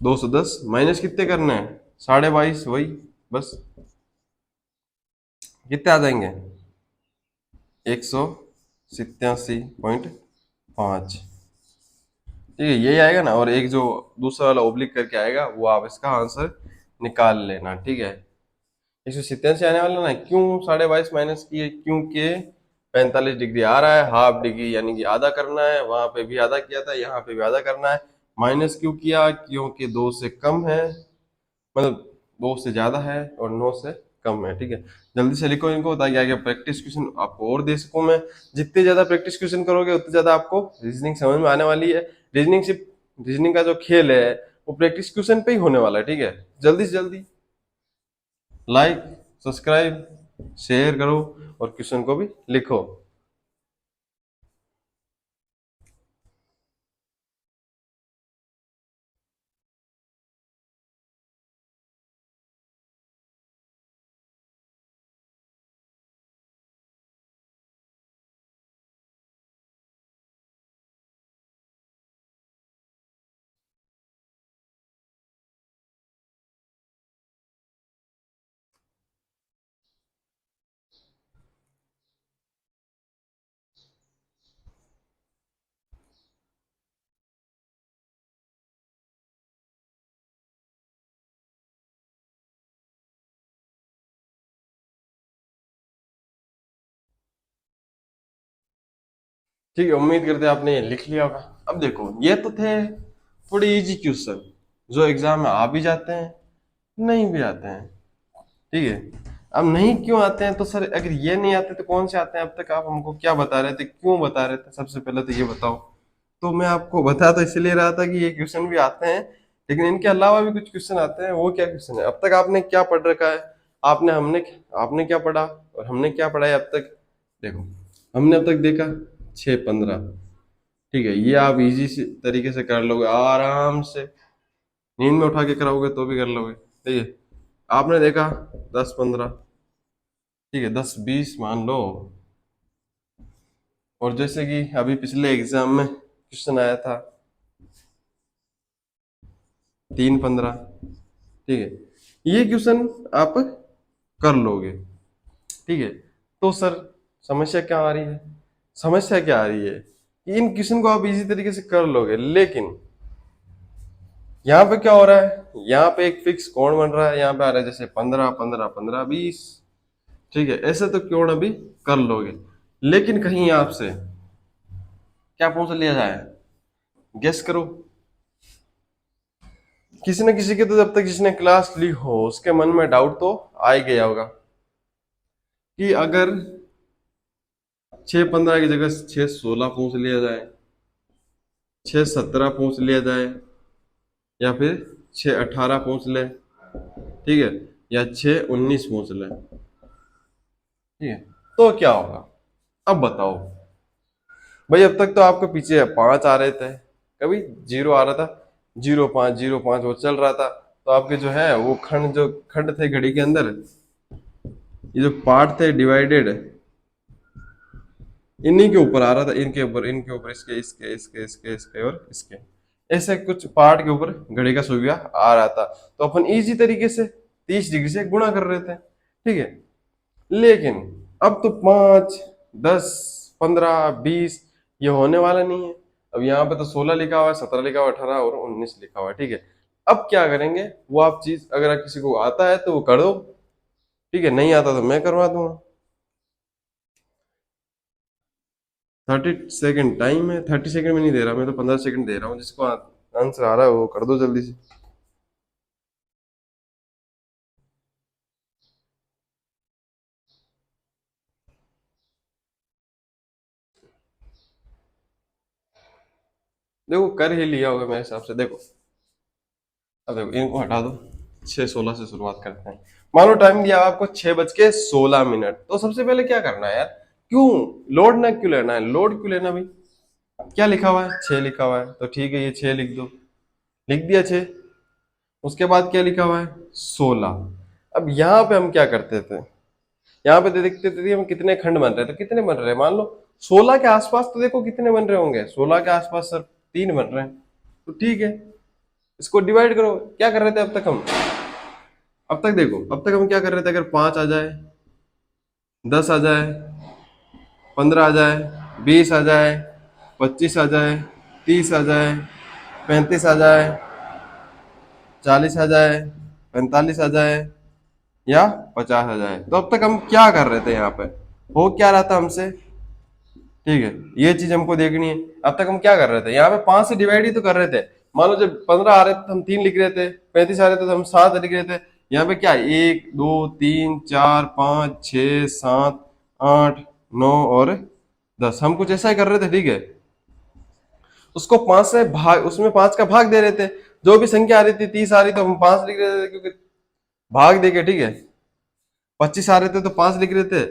210 माइनस कितने करना है? 22.5, वही बस। कितने आ जाएंगे? 187.5। ठीक है, यही आएगा ना। और एक जो दूसरा वाला ओब्लिक करके आएगा, वो आप इसका आंसर निकाल लेना, ठीक है? 187 आने वाला ना, क्यों 22.5 माइनस किए? क्योंकि 45 डिग्री आ रहा है, हाफ डिग्री यानी कि आधा करना है, वहां पे भी आधा किया था, यहाँ पे भी आधा करना है। माइनस क्यों किया? क्योंकि 2 से कम है, मतलब 2 से ज्यादा है और 9 से कम है, ठीक है? जल्दी से लिखो इनको, ताकि आगे प्रैक्टिस क्वेश्चन आपको और दे सकूं मैं। जितने ज्यादा प्रैक्टिस क्वेश्चन करोगे, उतने ज्यादा आपको रीजनिंग समझ में आने वाली है। रीजनिंग का जो खेल है, वो प्रैक्टिस क्वेश्चन पे ही होने वाला है, ठीक है? जल्दी से जल्दी लाइक, सब्सक्राइब, शेयर करो और क्वेश्चन को भी लिखो। ठीक है, उम्मीद करते हैं आपने ये लिख लिया होगा। अब देखो, ये तो थे थोड़े इजी क्वेश्चन, जो एग्जाम में आ भी जाते हैं, नहीं भी आते हैं, ठीक है? अब नहीं क्यों आते हैं? तो सर, अगर ये नहीं आते तो कौन से आते हैं? अब तक आप हमको क्या बता रहे थे, क्यों बता रहे थे? सबसे पहले तो ये बताओ। तो मैं आपको बता तो इसलिए रहा था कि ये क्वेश्चन भी आते हैं, लेकिन इनके अलावा भी कुछ क्वेश्चन आते हैं। वो क्या क्वेश्चन है? अब तक आपने क्या पढ़ रखा है? आपने क्या पढ़ा और हमने क्या पढ़ा है अब तक? देखो, हमने अब तक देखा 6-15, ठीक है? ये आप इजी से तरीके से कर लोगे आराम से, नींद में उठा के कराओगे तो भी कर लोगे, ठीक है? आपने देखा 10-15, ठीक है? 10-20 मान लो। और जैसे कि अभी पिछले एग्जाम में क्वेश्चन आया था 3-15, ठीक है? ये क्वेश्चन आप कर लोगे, ठीक है? तो सर, समस्या क्या आ रही है? समस्या क्या आ रही है कि इन क्वेश्चन को आप इजी तरीके से कर लोगे, लेकिन यहाँ पे क्या हो रहा है? यहाँ पे एक फिक्स कोण बन रहा है, यहाँ पे आ रहा है जैसे 15-15-15-20, ठीक है? ऐसे तो कोण अभी कर लोगे, लेकिन कहीं आपसे क्या पूछ लिया जाए? गेस करो। किसी न किसी के तो, जब तक जिसने क्लास ली हो, उसके मन में डाउट तो आ ही गया होगा कि अगर 6-15 की जगह 6-16 पूछ लिया जाए, 6:17 पूछ लिया जाए, या फिर 6:18 पूछ ले, ठीक है, या 6:19 पूछ ले, ठीक है, तो क्या होगा? अब बताओ भाई। अब तक तो आपके पीछे 5 आ रहे थे, कभी 0 आ रहा था, 0.5 0.5 वो चल रहा था। तो आपके जो है वो खंड थे घड़ी के अंदर, ये जो पार्ट थे डिवाइडेड, इन्हीं के ऊपर आ रहा था, इनके ऊपर, इसके इसके इसके इसके इसके और इसके, ऐसे कुछ पार्ट के ऊपर घड़ी का सुइया आ रहा था। तो अपन इजी तरीके से 30 डिग्री से गुणा कर रहे थे, ठीक है। लेकिन अब तो 5, 10, 15, 20 ये होने वाला नहीं है। अब यहाँ पे तो 16 लिखा हुआ है, 17 लिखा हुआ है, 18 और 19 लिखा हुआ है, ठीक है। अब क्या करेंगे, वो आप चीज अगर किसी को आता है तो वो कर दो, ठीक है, नहीं आता तो मैं करवा दूंगा। 30 सेकेंड टाइम है, 30 सेकेंड में नहीं दे रहा, मैं तो 15 सेकेंड दे रहा हूँ। जिसको आंसर आ रहा है वो कर दो जल्दी से। देखो कर ही लिया होगा मेरे हिसाब से, देखो। अब देखो इनको हटा दो, 6:16 से शुरुआत करते हैं। मान लो टाइम दिया आपको 6:16, तो सबसे पहले क्या करना है यार, क्यों लोड ना क्यों लेना है, लोड क्यों लेना भाई? क्या लिखा हुआ है, 6 लिखा हुआ है, तो ठीक है ये 6 लिख दो, लिख दिया 6। उसके बाद क्या लिखा हुआ है, 16। अब यहाँ पे हम क्या करते थे, यहाँ पे देखते थे हम कितने खंड बन रहे थे, कितने बन रहे हैं, मान लो 16 के आसपास, तो देखो कितने बन रहे होंगे, 16 के आसपास सर 3 बन रहे हैं, तो ठीक है। इसको डिवाइड करो, क्या कर रहे थे अब तक हम, अब तक देखो, अब तक हम क्या कर रहे थे, अगर 5 आ जाए, 10 आ जाए, 15 आ जाए, 20 आ जाए, 25 आ जाए, 30 आ जाए, 35 आ जाए, 40 आ जाए, 45 आ जाए, या 50 आ जाए, तो अब तक हम क्या कर रहे थे, यहाँ पे हो क्या रहा था हमसे, ठीक है, ये चीज हमको देखनी है। अब तक हम क्या कर रहे थे, यहाँ पे 5 से डिवाइड ही तो कर रहे थे। मान लो जब 15 आ रहे थे तो हम 3 लिख रहे थे, 35 आ रहे थे तो हम 7 लिख रहे थे। यहाँ पे क्या, 1, 2, 3, 4, 5, 6, 7, 8, 9 और 10, हम कुछ ऐसा ही कर रहे थे, ठीक है। उसको 5 से भाग, उसमें 5 का भाग दे रहे थे। जो भी संख्या आ रही थी, 30 आ रही तो हम 5 लिख रहे थे, क्योंकि भाग देके, ठीक है। 25 आ रहे थे तो 5 लिख रहे थे,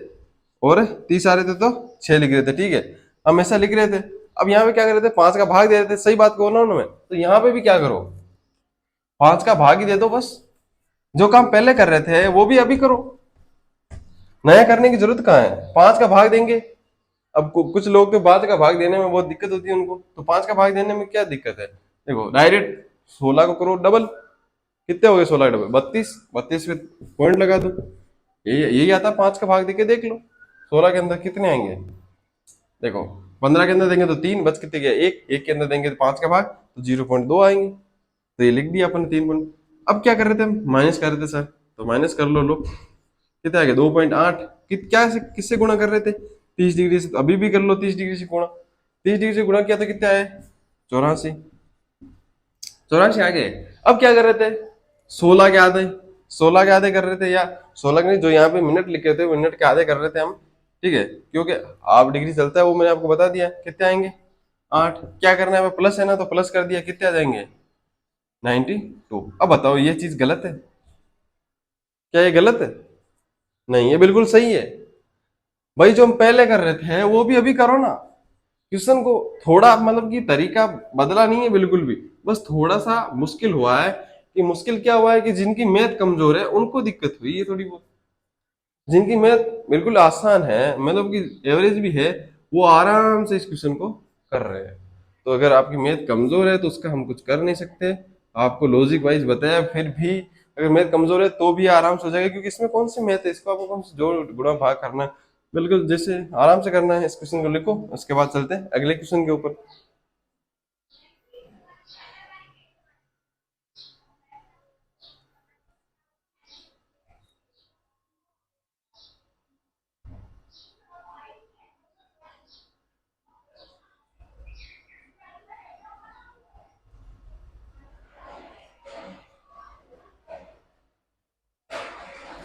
और 30 आ रहे थे तो 6 लिख रहे थे, ठीक है। हम ऐसा लिख रहे थे। अब यहाँ पे क्या कर रहे थे, 5 का भाग दे रहे थे, सही बात को ना उन्होंने, तो यहाँ पे भी क्या करो, 5 का भाग ही दे दो बस। जो काम पहले कर रहे थे वो भी अभी करो, नया करने की जरूरत कहाँ है, 5 का भाग देंगे। अब कुछ लोग तो 5 का भाग देने में बहुत दिक्कत होती है उनको, तो 5 का भाग देने में क्या दिक्कत है, देखो डायरेक्ट 16 को करो डबल, कितने हो गए, 16 डबल 32, 32 पे पॉइंट लगा दो। यही आता है, 5 का भाग देके देख लो 16 के अंदर कितने आएंगे। देखो 15 के अंदर देंगे तो 3 बच, कितने गया, एक, एक के अंदर देंगे तो 5 का भाग, तो 0.2 आएंगे। तो ये लिख दिया अपन 3 पॉइंट। अब क्या कर रहे थे हम, माइनस कर रहे थे सर, तो माइनस कर लो, कितना आ गया, 2.8। क्या से किससे गुणा कर रहे थे, 30 डिग्री से, तो अभी भी कर लो 30 डिग्री से गुणा, 30 डिग्री से गुणा किया तो कितना आए, 84, 84 आ गए। अब क्या कर रहे थे, 16 के आधे, 16 के आधे कर रहे थे, या 16 के नहीं, जो यहाँ पे मिनट लिखे थे मिनट के आधे कर रहे थे हम, ठीक है, क्योंकि हाफ डिग्री चलता है, वो मैंने आपको बता दिया कितने आएंगे, 8। क्या करना है, प्लस है ना, तो प्लस कर दिया, कितने आ जाएंगे, 92। अब बताओ ये चीज गलत है, क्या ये गलत है? नहीं, ये बिल्कुल सही है। भाई जो हम पहले कर रहे थे वो भी अभी करो ना। क्वेश्चन को थोड़ा मतलब कि तरीका बदला नहीं है बिल्कुल भी, बस थोड़ा सा मुश्किल हुआ है। कि मुश्किल क्या हुआ है, कि जिनकी मैथ कमजोर है उनको दिक्कत हुई है थोड़ी बहुत। जिनकी मैथ बिल्कुल आसान है, मतलब कि एवरेज भी है, वो आराम से इस क्वेश्चन को कर रहे हैं। तो अगर आपकी मैथ कमजोर है तो उसका हम कुछ कर नहीं सकते। आपको लॉजिक वाइज बताया, फिर भी अगर मैथ कमजोर है तो भी आराम से हो जाएगा, क्योंकि इसमें कौन सी मैथ है, इसको आपको कौन सी जोड़ गुणा भाग करना है, बिल्कुल जैसे आराम से करना है। इस क्वेश्चन को लिखो, उसके बाद चलते हैं अगले क्वेश्चन के ऊपर।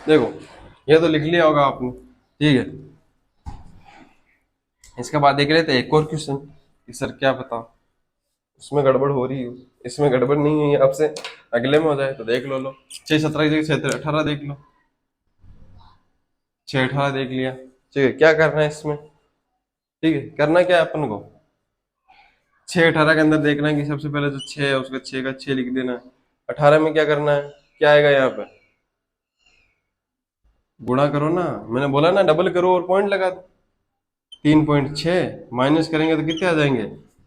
देखो ये तो लिख लिया होगा आपने, ठीक है। इसके बाद देख रहे थे एक और क्वेश्चन कि सर क्या बताओ, उसमें गड़बड़ हो रही है, इसमें गड़बड़ नहीं हुई है, आपसे अगले में हो जाए तो देख लो। 6 17 की जगह 6 18 देख लो। 6 18 देख लिया, ठीक है। क्या करना है इसमें, ठीक है, करना क्या है अपन को, 6 18 के अंदर देखना है कि सबसे पहले जो 6 है उसका 6 का 6 लिख देना है। 18 में क्या करना है, क्या आएगा यहाँ पे, गुणा करो ना, मैंने बोला ना डबल करो और पॉइंट लगा दो। 3.6 माइनस करेंगे तो कितने आ जाएंगे,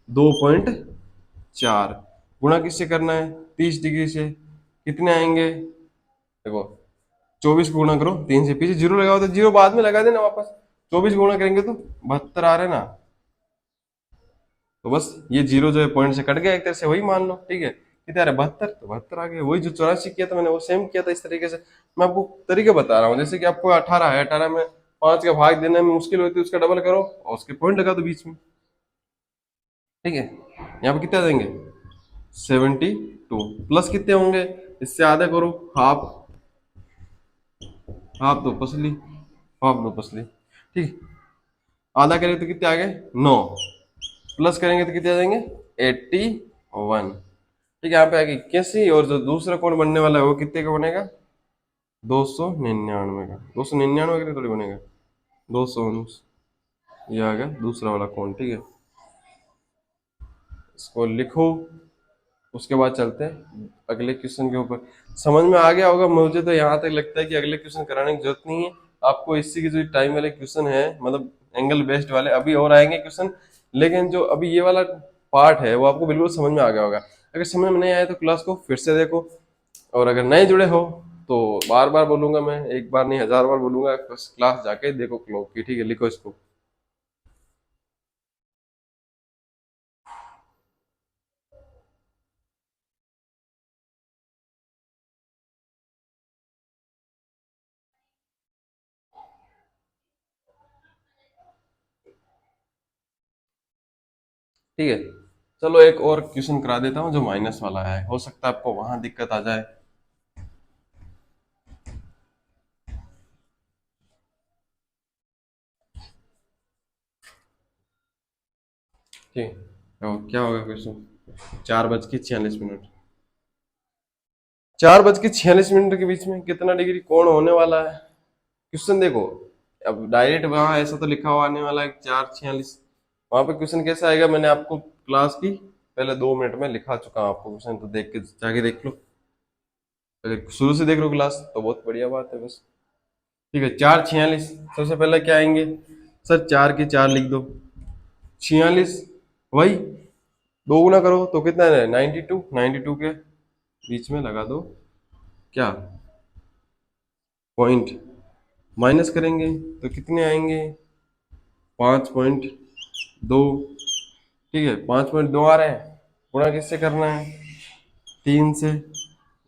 2.4। गुणा किससे करना है, 30 डिग्री से, कितने आएंगे, देखो 24 गुणा करो 3 से, पीछे जीरो लगाओ तो जीरो बाद में लगा देना वापस। 24 गुणा करेंगे तो 72 आ रहे ना, तो बस ये जीरो जो है पॉइंट से कट गया एक तरह से, वही मान लो, ठीक है। कितने आ रहे, 72, तो 72 आ गए। वही जो 84 किया था मैंने वो सेम किया था इस तरीके से। मैं आपको तरीके बता रहा हूँ, जैसे कि आपको 18 है, 18 में 5 का भाग देने में मुश्किल होती है, उसका डबल करो और उसके पॉइंट लगा दो बीच में, ठीक है। यहाँ पे कितने आ जाएंगे, 72, प्लस कितने होंगे, इससे आधा करो, हाफ, हाफ दो पसली, हाफ दो पसली, ठीक। आधा करेंगे तो कितने आ गए, 9, प्लस करेंगे तो कितने आ जाएंगे, 81, ठीक है। यहाँ पे आगे 81, और जो दूसरा कोण बनने वाला है वो कितने का बनेगा, 299 का। 299 का थोड़ी बनेगा, 219, ये आ गया दूसरा वाला कोण, ठीक है। इसको लिखो, उसके बाद चलते हैं अगले क्वेश्चन के ऊपर। समझ में आ गया होगा, मुझे तो यहाँ तक लगता है कि अगले क्वेश्चन कराने की जरूरत नहीं है आपको। इसी के जो टाइम वाले क्वेश्चन है, मतलब एंगल बेस्ड वाले, अभी और आएंगे क्वेश्चन, लेकिन जो अभी ये वाला पार्ट है वो आपको बिल्कुल समझ में आ गया होगा। अगर समझ में नहीं आया तो क्लास को फिर से देखो, और अगर नए जुड़े हो तो बार बार बोलूंगा मैं, एक बार नहीं 1000 बार बोलूंगा, बस क्लास जाके देखो क्लॉक की, ठीक है। लिखो इसको, ठीक है। चलो एक और क्वेश्चन करा देता हूँ जो माइनस वाला है, हो सकता है आपको वहां दिक्कत आ जाए, ठीक है। तो क्या होगा क्वेश्चन, 4:46, 4:46 के बीच में कितना डिग्री कोण होने वाला है, क्वेश्चन देखो। अब डायरेक्ट वहां ऐसा तो लिखा हुआ आने वाला है 4:46, वहां पे क्वेश्चन कैसा आएगा, मैंने आपको क्लास की पहले 2 मिनट में लिखा चुका हूं आपको क्वेश्चन, तो देख के जाके देख लो। अगर शुरू से देख लो क्लास तो बहुत बढ़िया बात है बस, ठीक है। 4:46, सबसे पहले क्या आएंगे, सर 4 के 4 लिख दो, 46, वही 2 गुना करो तो कितना है, 92, 92 के बीच में लगा दो क्या, पॉइंट, माइनस करेंगे तो कितने आएंगे, 5.2, ठीक है। 5.2 आ रहे हैं, गुणा किससे करना है, 3 से,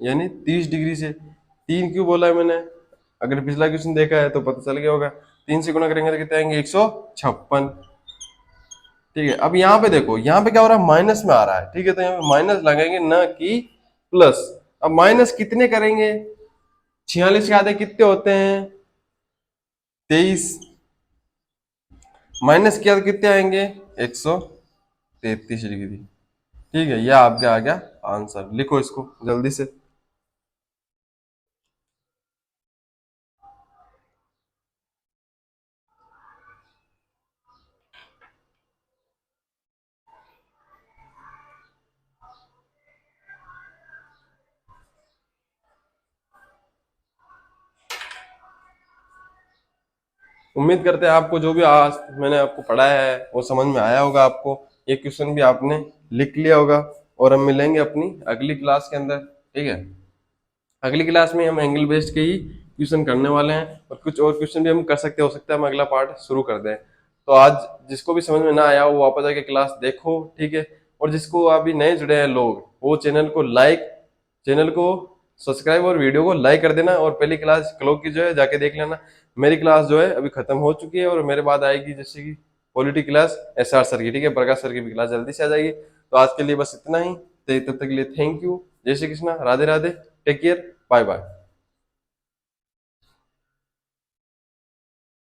यानी 30 डिग्री से। 3 क्यों बोला है मैंने, अगर पिछला क्वेश्चन देखा है तो पता चल गया होगा। 3 से गुणा करेंगे तो कितने आएंगे, 156, ठीक है। अब यहाँ पे देखो, यहाँ पे क्या हो रहा है, माइनस में आ रहा है, ठीक है, तो यहाँ पे माइनस लगाएंगे ना कि प्लस। अब माइनस कितने करेंगे, 46 के आधे कितने होते हैं, 23, माइनस किया तो कितने आएंगे, 133 डिग्री, ठीक है। यह आपका आ गया आंसर, लिखो इसको जल्दी से। उम्मीद करते हैं आपको जो भी आज मैंने आपको पढ़ाया है वो समझ में आया होगा, आपको ये क्वेश्चन भी आपने लिख लिया होगा। और हम मिलेंगे अपनी अगली क्लास के अंदर, ठीक है। अगली क्लास में हम एंगल बेस्ड के ही क्वेश्चन करने वाले हैं, और कुछ और क्वेश्चन भी हम कर सकते, हो सकता है हम अगला पार्ट शुरू कर दें। तो आज जिसको भी समझ में ना आया वो वापस आके क्लास देखो, ठीक है। और जिसको अभी नए जुड़े हैं लोग, वो चैनल को सब्सक्राइब और वीडियो को लाइक कर देना। और पहली क्लास क्लॉक की जो है जाके देख लेना। मेरी क्लास जो है अभी खत्म हो चुकी है, और मेरे बाद आएगी जैसे कि पॉलिटी क्लास SR सर की, ठीक है। प्रकाश सर की भी क्लास जल्दी से आ जाएगी। तो आज के लिए बस इतना ही, तो तब तक के लिए थैंक यू, जय Shri Krishna, Radhe Radhe, take care, bye bye.